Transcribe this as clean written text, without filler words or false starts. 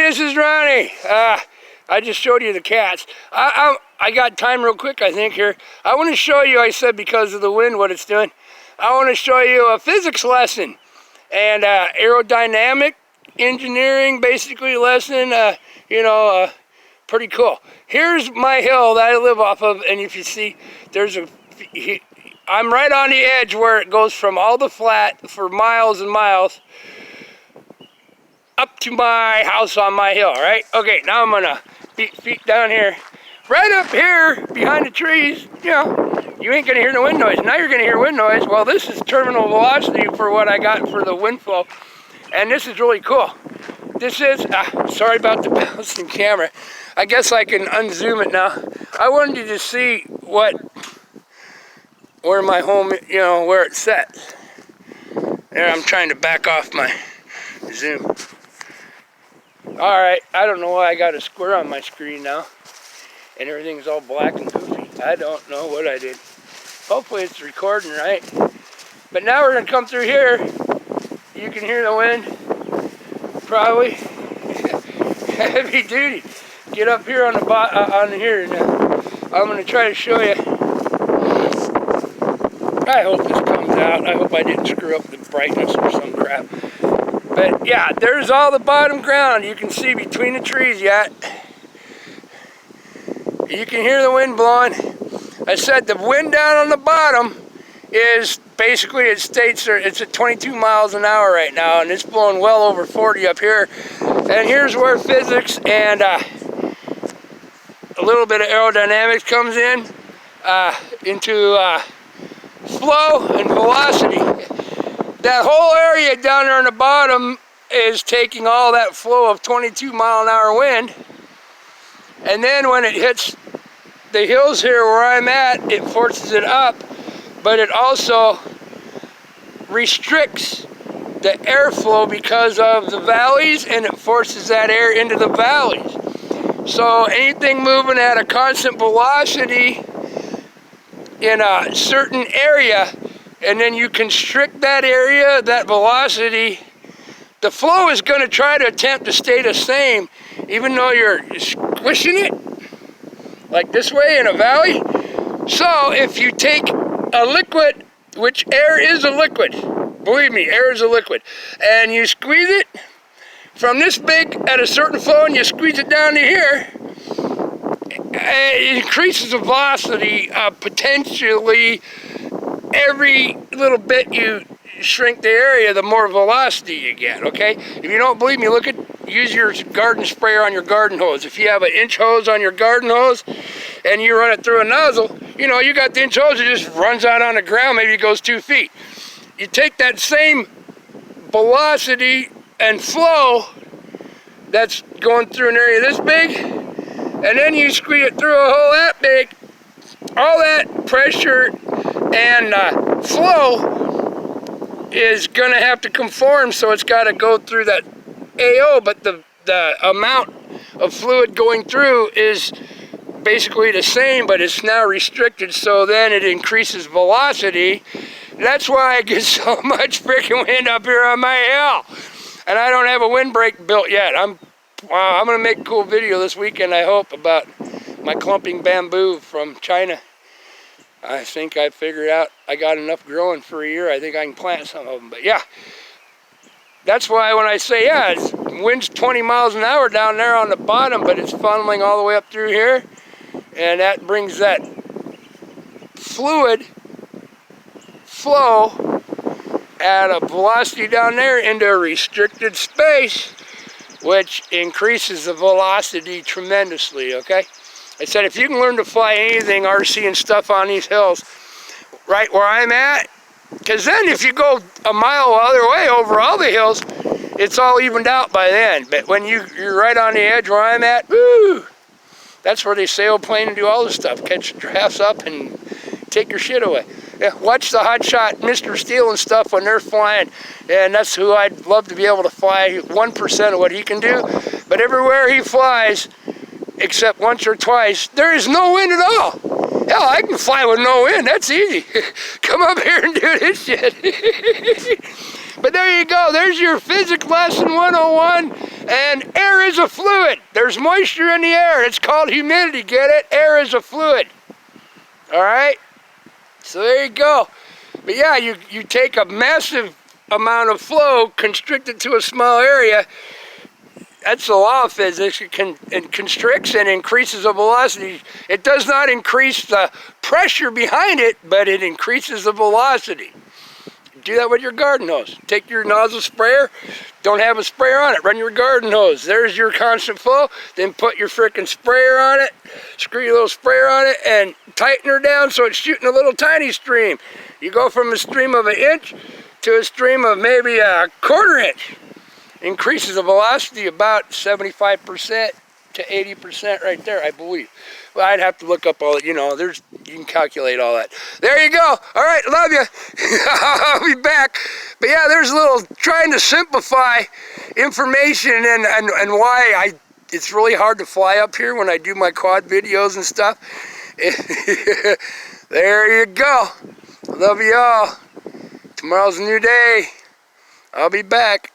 this is Ronnie. I just showed you the cats. I got time real quick, I think, here. I want to show you, I said because of the wind, what it's doing. I want to show you a physics lesson and aerodynamic engineering, basically, lesson. Pretty cool. Here's my hill that I live off of, and if you see, I'm right on the edge where it goes from all the flat for miles and miles up to my house on my hill, right? Okay, now I'm gonna feet down here. Right up here, behind the trees, you ain't gonna hear the wind noise. Now you're gonna hear wind noise. Well, this is terminal velocity for what I got for the wind flow. And this is really cool. This is, sorry about the bouncing camera. I guess I can unzoom it now. I wanted you to see where my home, where it's set. There, I'm trying to back off my zoom. All right, I don't know why I got a square on my screen now. And everything's all black and goofy. I don't know what I did. Hopefully it's recording right. But now we're gonna come through here. You can hear the wind, probably. Heavy duty. Get up here on the on here now. I'm gonna try to show you. I hope this comes out. I hope I didn't screw up the brightness or some crap. But yeah, there's all the bottom ground. You can see between the trees yet. You can hear the wind blowing. I said the wind down on the bottom is basically, it states it's at 22 miles an hour right now, and it's blowing well over 40 up here. And here's where physics and a little bit of aerodynamics comes in into flow and velocity. That whole area down there on the bottom is taking all that flow of 22 mile an hour wind. And then when it hits the hills here where I'm at, it forces it up, but it also restricts the airflow because of the valleys, and it forces that air into the valleys. So anything moving at a constant velocity in a certain area, and then you constrict that area, that velocity, the flow is going to try to attempt to stay the same, even though you're squishing it, like this way in a valley. So if you take a liquid, which air is a liquid, believe me, air is a liquid, and you squeeze it from this big at a certain flow, and you squeeze it down to here, it increases the velocity potentially. Every little bit you shrink the area, the more velocity you get, okay? If you don't believe me, use your garden sprayer on your garden hose. If you have an inch hose on your garden hose and you run it through a nozzle, you got the inch hose, it just runs out on the ground, maybe it goes 2 feet. You take that same velocity and flow that's going through an area this big, and then you squeeze it through a hole that big, all that pressure and flow is going to have to conform, so it's got to go through that AO, but the amount of fluid going through is basically the same, but it's now restricted, so then it increases velocity. That's why I get so much freaking wind up here on my hill. And I don't have a windbreak built yet. I'm going to make a cool video this weekend, I hope, about my clumping bamboo from China. I think I figured out I got enough growing for a year. I think I can plant some of them. But yeah, that's why when I say, it's wind's 20 miles an hour down there on the bottom, but it's funneling all the way up through here. And that brings that fluid flow at a velocity down there into a restricted space, which increases the velocity tremendously, okay? I said, if you can learn to fly anything, RC and stuff on these hills, right where I'm at, because then if you go a mile the other way over all the hills, it's all evened out by then. But when you're right on the edge where I'm at, woo, that's where they sail plane and do all this stuff, catch drafts up and take your shit away. Yeah, watch the hotshot Mr. Steele and stuff when they're flying, and that's who I'd love to be able to fly 1% of what he can do. But everywhere he flies, except once or twice, there is no wind at all. Hell, I can fly with no wind. That's easy. Come up here and do this shit. But there you go. There's your physics lesson 101 and air is a fluid. There's moisture in the air. It's called humidity, get it? Air is a fluid. All right? So there you go. But yeah, you take a massive amount of flow, constrict it to a small area. That's the law of physics. It constricts and increases the velocity. It does not increase the pressure behind it, but it increases the velocity. Do that with your garden hose. Take your nozzle sprayer, don't have a sprayer on it, run your garden hose. There's your constant flow. Then put your frickin' sprayer on it, screw your little sprayer on it, and tighten her down so it's shooting a little tiny stream. You go from a stream of 1 inch to a stream of maybe a 1/4 inch. Increases the velocity about 75% to 80% right there, I believe. Well, I'd have to look up all that, you know, you can calculate all that. There you go. All right, love you. I'll be back. But yeah, there's a little trying to simplify information and why it's really hard to fly up here when I do my quad videos and stuff. There you go. Love you all. Tomorrow's a new day. I'll be back.